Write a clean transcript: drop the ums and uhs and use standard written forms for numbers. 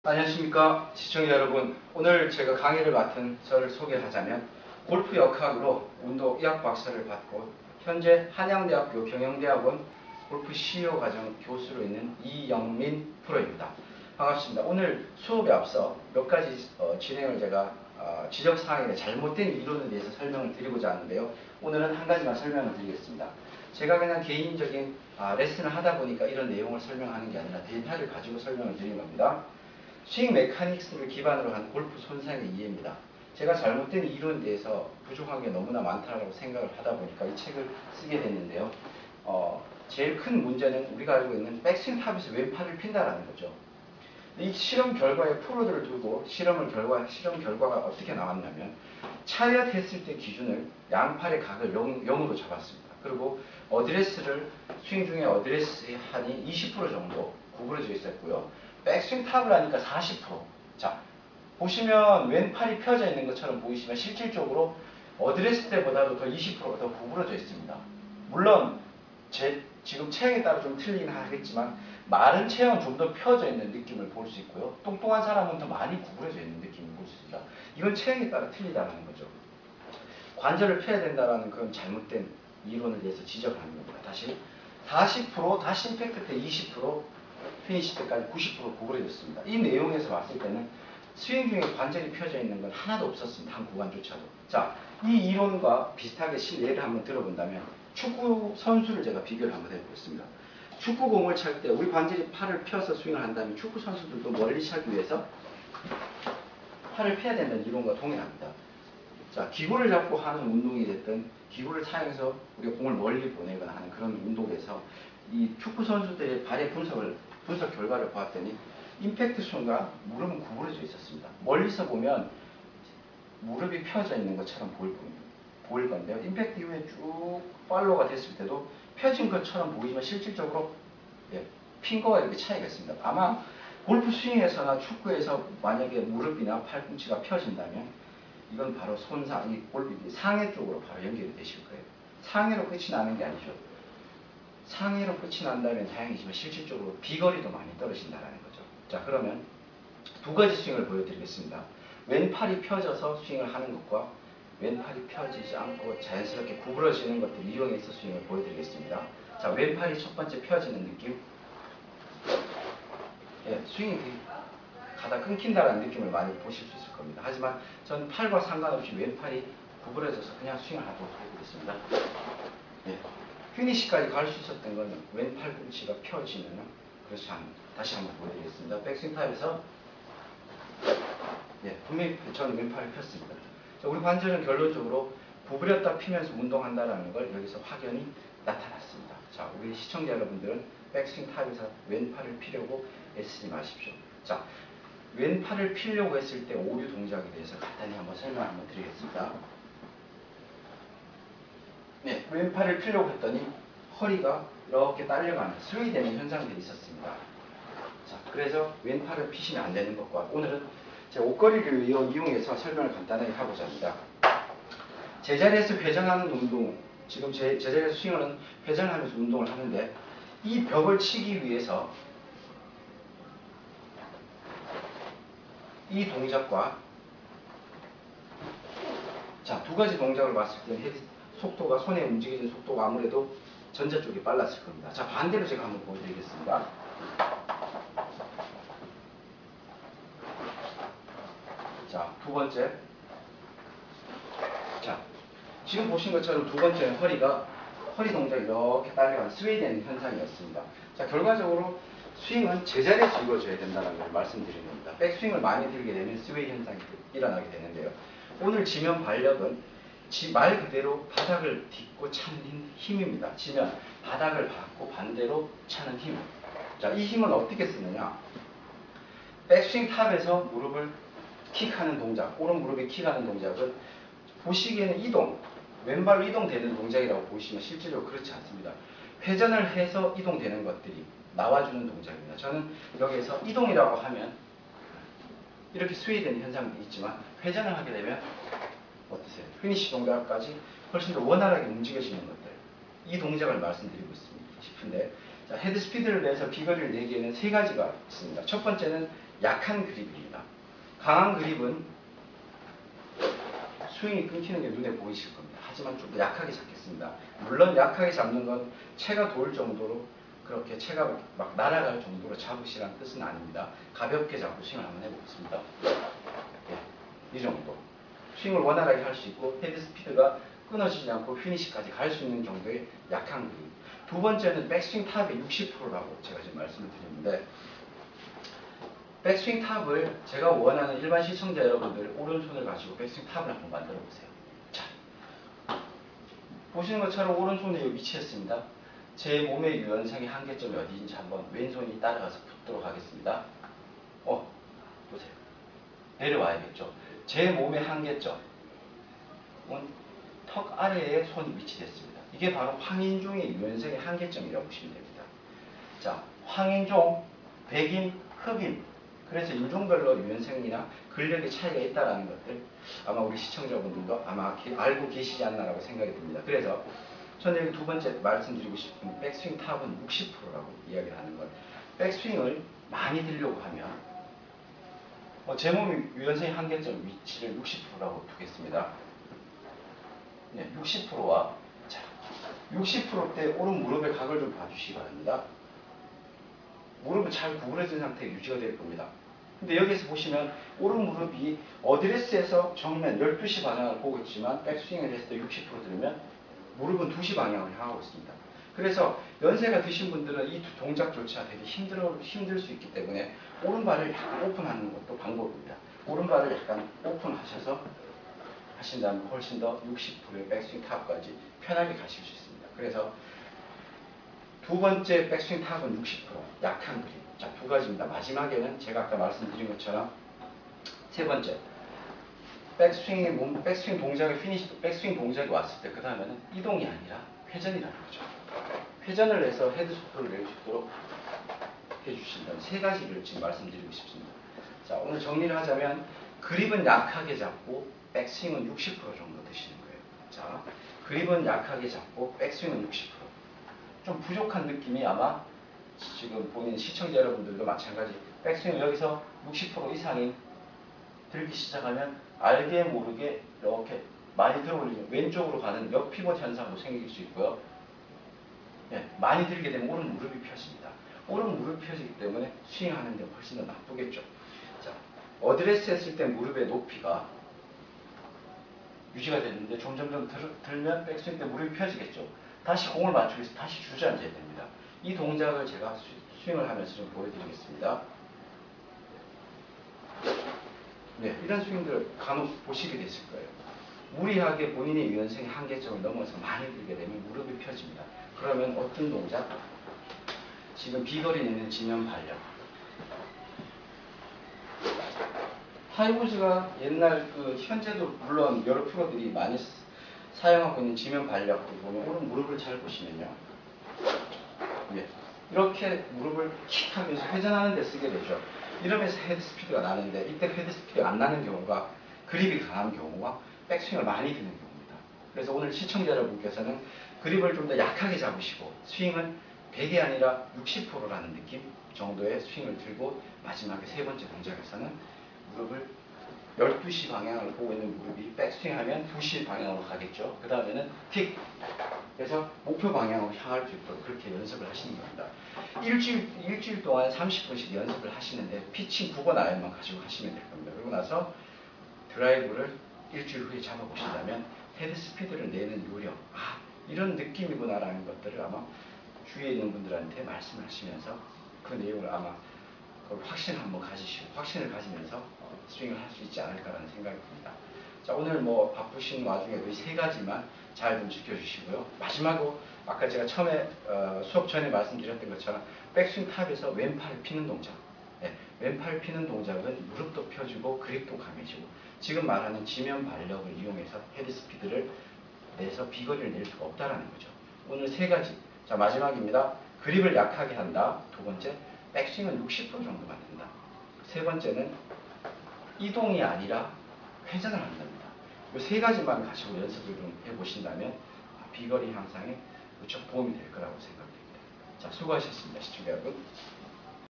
안녕하십니까 시청자 여러분. 오늘 제가 강의를 맡은 저를 소개하자면 골프 역학으로 운동 의학 박사를 받고 현재 한양대학교 경영대학원 골프 CEO 과정 교수로 있는 이영민 프로입니다. 반갑습니다. 오늘 수업에 앞서 몇 가지 진행을 제가 지적사항에 잘못된 이론에 대해서 설명을 드리고자 하는데요. 오늘은 한 가지만 설명을 드리겠습니다. 제가 그냥 개인적인 레슨을 하다 보니까 이런 내용을 설명하는 게 아니라 데이터를 가지고 설명을 드리는 겁니다. 스윙 메카닉스를 기반으로 한 골프 손상의 이해입니다. 제가 잘못된 이론에 대해서 부족한 게 너무나 많다고 생각을 하다 보니까 이 책을 쓰게 됐는데요. 제일 큰 문제는 우리가 알고 있는 백스윙 탑에서 왼팔을 핀다라는 거죠. 이 실험 결과에 프로들을 두고 실험 결과가 어떻게 나왔냐면 차렷했을 때 기준을 양팔의 각을 0으로 잡았습니다. 그리고 어드레스를 스윙 중에 어드레스의 한이 20% 정도 구부러져 있었고요. 백스윙 탑을 하니까 40%. 자, 보시면 왼팔이 펴져 있는 것처럼 보이시면 실질적으로 어드레스 때보다도 더 20%가 더 구부러져 있습니다. 물론 제 지금 체형에 따라 좀 틀리긴 하겠지만 마른 체형은 좀 더 펴져 있는 느낌을 볼 수 있고요. 뚱뚱한 사람은 더 많이 구부러져 있는 느낌을 볼 수 있습니다. 이건 체형에 따라 틀리다는 거죠. 관절을 펴야 된다는 그런 잘못된 이론에 대해서 지적하는 겁니다. 다시 40%, 다시 임팩트 때 20%, 피니시 때까지 90% 구부러졌습니다. 이 내용에서 봤을 때는 스윙 중에 관절이 펴져 있는 건 하나도 없었습니다. 한 구간조차도. 자, 이 이론과 비슷하게 예를 한번 들어본다면 축구 선수를 제가 비교를 한번 해보겠습니다. 축구공을 찰 때 우리 관절이 팔을 펴서 스윙을 한다면 축구 선수들도 멀리 차기 위해서 팔을 펴야 된다는 이론과 동일합니다. 자, 기구를 잡고 하는 운동이 됐든 기구를 사용해서 우리가 공을 멀리 보내거나 하는 그런 운동에서 이 축구 선수들의 발의 분석 결과를 보았더니 임팩트 순간 무릎은 구부러져 있었습니다. 멀리서 보면 무릎이 펴져 있는 것처럼 보일 건데요. 임팩트 이후에 쭉 팔로우가 됐을 때도 펴진 것처럼 보이지만 실질적으로 핀 거와 이렇게 차이가 있습니다. 아마 골프 스윙에서나 축구에서 만약에 무릎이나 팔꿈치가 펴진다면 이건 바로 손상이 상해 쪽으로 바로 연결이 되실 거예요. 상해로 끝이 나는 게 아니죠. 상해로 끝이 난다면 다행이지만 실질적으로 비거리도 많이 떨어진다는 거죠. 자, 그러면 두 가지 스윙을 보여드리겠습니다. 왼팔이 펴져서 스윙을 하는 것과 왼팔이 펴지지 않고 자연스럽게 구부러지는 것들 이용해서 스윙을 보여드리겠습니다. 자, 왼팔이 첫 번째 펴지는 느낌. 스윙이 가다 끊긴다는 느낌을 많이 보실 수 있을 겁니다. 하지만 전 팔과 상관없이 왼팔이 구부러져서 그냥 스윙을 하도록 해보겠습니다. 피니시까지 갈 수 있었던 것은 왼팔꿈치가 펴지면 그렇지 않습니다. 다시 한번 보여드리겠습니다. 백스윙 탑에서 분명히 저는 왼팔을 폈습니다. 자, 우리 관절은 결론적으로 구부렸다 피면서 운동한다는 걸 여기서 확연히 나타났습니다. 자, 우리 시청자 여러분들은 백스윙 탑에서 왼팔을 피려고 애쓰지 마십시오. 자, 왼팔을 피려고 했을 때 오류 동작에 대해서 간단히 한번 설명 한번 드리겠습니다. 왼팔을 피려고 했더니 허리가 이렇게 딸려가는 스웨이되는 현상들이 있었습니다. 자, 그래서 왼팔을 피시면 안 되는 것과 오늘은 제 옷걸이를 이용해서 설명을 간단하게 하고자 합니다. 제자리에서 회전하는 운동, 지금 제자리에서 스윙하는 회전하면서 운동을 하는데 이 벽을 치기 위해서 이 동작과 자, 두 가지 동작을 봤을 때는 속도가 손에 움직이는 속도가 아무래도 전자 쪽이 빨랐을 겁니다. 자, 반대로 제가 한번 보여드리겠습니다. 자, 두 번째. 자, 지금 보신 것처럼 두 번째는 허리 동작이 이렇게 딸려가는 스웨이되는 현상이었습니다. 자, 결과적으로 스윙은 제자리에서 이루어져야 된다는 걸 말씀드린 겁니다. 백스윙을 많이 들게 되면 스웨이 현상이 일어나게 되는데요. 오늘 지면 발력은 말 그대로 바닥을 딛고 차는 힘입니다. 지면 바닥을 받고 반대로 차는 힘. 자, 이 힘은 어떻게 쓰느냐? 백스윙 탑에서 무릎을 킥하는 동작, 오른 무릎이 킥하는 동작은 보시기에는 왼발로 이동되는 동작이라고 보시면 실제로 그렇지 않습니다. 회전을 해서 이동되는 것들이 나와주는 동작입니다. 저는 여기에서 이동이라고 하면 이렇게 스웨이되는 현상도 있지만 회전을 하게 되면 어떠세요? 피니시 동작까지 훨씬 더 원활하게 움직여지는 것들, 이 동작을 말씀드리고 싶은데, 자, 헤드 스피드를 내서 비거리를 내기에는 세 가지가 있습니다. 첫 번째는 약한 그립입니다. 강한 그립은 스윙이 끊기는 게 눈에 보이실 겁니다. 하지만 좀 더 약하게 잡겠습니다. 물론 약하게 잡는 건 채가 돌 정도로 그렇게 채가 막 날아갈 정도로 잡으시라는 뜻은 아닙니다. 가볍게 잡고 스윙을 한번 해보겠습니다. 이 정도. 스윙을 원활하게 할 수 있고 헤드 스피드가 끊어지지 않고 피니시까지 갈 수 있는 정도의 약한 그립. 두 번째는 백스윙 탑의 60%라고 제가 지금 말씀을 드렸는데, 백스윙 탑을 제가 원하는 일반 시청자 여러분들 오른손을 가지고 백스윙 탑을 한번 만들어 보세요. 자, 보시는 것처럼 오른손에 위치했습니다. 제 몸의 유연성의 한계점이 어디인지 한번 왼손이 따라가서 붙도록 하겠습니다. 보세요. 내려와야겠죠. 제 몸의 한계점은 턱 아래에 손이 위치됐습니다. 이게 바로 황인종의 유연성의 한계점이라고 보시면 됩니다. 자, 황인종, 백인, 흑인, 그래서 인종별로 유연성이나 근력의 차이가 있다는 것들 아마 우리 시청자분들도 아마 알고 계시지 않나라고 생각이 듭니다. 그래서 저는 여기 두 번째 말씀드리고 싶은 백스윙 탑은 60%라고 이야기를 하는 것. 백스윙을 많이 들려고 하면 제 몸의 유연성의 한계점 위치를 60%라고 두겠습니다. 네, 60%와 60%대 오른 무릎의 각을 좀 봐주시기 바랍니다. 무릎은 잘 구부러진 상태에 유지가 될 겁니다. 근데 여기서 보시면 오른 무릎이 어드레스에서 정면 12시 방향을 보고 있지만 백스윙을 했을 때 60% 들으면 무릎은 2시 방향을 향하고 있습니다. 그래서 연세가 드신 분들은 이 동작조차 되게 힘들 수 있기 때문에 오른발을 약간 오픈하는 것도 방법입니다. 오른발을 약간 오픈하셔서 하신다면 훨씬 더 60%의 백스윙 탑까지 편하게 가실 수 있습니다. 그래서 두 번째 백스윙 탑은 60%, 약한 그립. 자, 두 가지입니다. 마지막에는 제가 아까 말씀드린 것처럼 세 번째, 백스윙 동작의 피니시, 백스윙 동작이 왔을 때 그 다음에는 이동이 아니라 회전이라는 거죠. 회전을 해서 헤드 속도를 낼 수 있도록 해주신다는 세 가지를 지금 말씀드리고 싶습니다. 자, 오늘 정리를 하자면 그립은 약하게 잡고 백스윙은 60% 정도 드시는 거예요. 자, 그립은 약하게 잡고 백스윙은 60%. 좀 부족한 느낌이 아마 지금 보는 시청자 여러분들도 마찬가지. 백스윙 여기서 60% 이상이 들기 시작하면 알게 모르게 이렇게 많이 들어올리면 왼쪽으로 가는 역피봇 현상도 생길 수 있고요. 네, 많이 들게 되면 오른 무릎이 펴집니다. 오른 무릎이 펴지기 때문에 스윙하는 데 훨씬 더 나쁘겠죠. 자, 어드레스 했을 때 무릎의 높이가 유지가 되는데 점점점 들면 백스윙 때 무릎이 펴지겠죠. 다시 공을 맞추기 위해서 다시 주저앉아야 됩니다. 이 동작을 제가 스윙을 하면서 좀 보여드리겠습니다. 네, 이런 스윙들 간혹 보시게 되실 거예요. 무리하게 본인의 유연성의 한계점을 넘어서 많이 들게 되면 무릎이 펴집니다. 그러면 어떤 동작? 지금 비거리 내는 지면 발력. 하이보즈가 옛날 현재도 물론 여러 프로들이 많이 사용하고 있는 지면 발력도 보면 오른 무릎을 잘 보시면요. 네, 이렇게 무릎을 킥 하면서 회전하는 데 쓰게 되죠. 이러면서 헤드 스피드가 나는데 이때 헤드 스피드가 안 나는 경우가 그립이 강한 경우와 백스윙을 많이 드는 경우입니다. 그래서 오늘 시청자 여러분께서는 그립을 좀 더 약하게 잡으시고 스윙은 100이 아니라 60%라는 느낌 정도의 스윙을 들고 마지막에 세 번째 동작에서는 무릎을 12시 방향을 보고 있는 무릎이 백스윙하면 2시 방향으로 가겠죠. 그 다음에는 킥! 그래서 목표 방향으로 향할 수 있도록 그렇게 연습을 하시는 겁니다. 일주일 동안 30분씩 연습을 하시는데 피칭 9번 아이언만 가지고 하시면 될 겁니다. 그러고 나서 드라이브를 일주일 후에 잡아보신다면 헤드 스피드를 내는 요령, 이런 느낌이구나라는 것들을 아마 주위에 있는 분들한테 말씀을 하시면서 그 내용을 아마 확신을 한번 가지시고 확신을 가지면서 스윙을 할 수 있지 않을까라는 생각이 듭니다. 자, 오늘 바쁘신 와중에도 이 세 가지만 잘 좀 지켜주시고요. 마지막으로 아까 제가 처음에 수업 전에 말씀드렸던 것처럼 백스윙 탑에서 왼팔 피는 동작. 네, 왼팔 피는 동작은 무릎도 펴지고 그립도 강해지고 지금 말하는 지면 발력을 이용해서 헤드 스피드를 내서 비거리를 낼 수가 없다라는 거죠. 오늘 세 가지. 자, 마지막입니다. 그립을 약하게 한다. 두 번째, 백스윙은 60% 정도만 된다. 세 번째는 이동이 아니라 회전을 한답니다. 이 세 가지만 가지고 연습을 좀 해보신다면 비거리 향상에 무척 도움이 될 거라고 생각됩니다. 자, 수고하셨습니다. 시청자 여러분.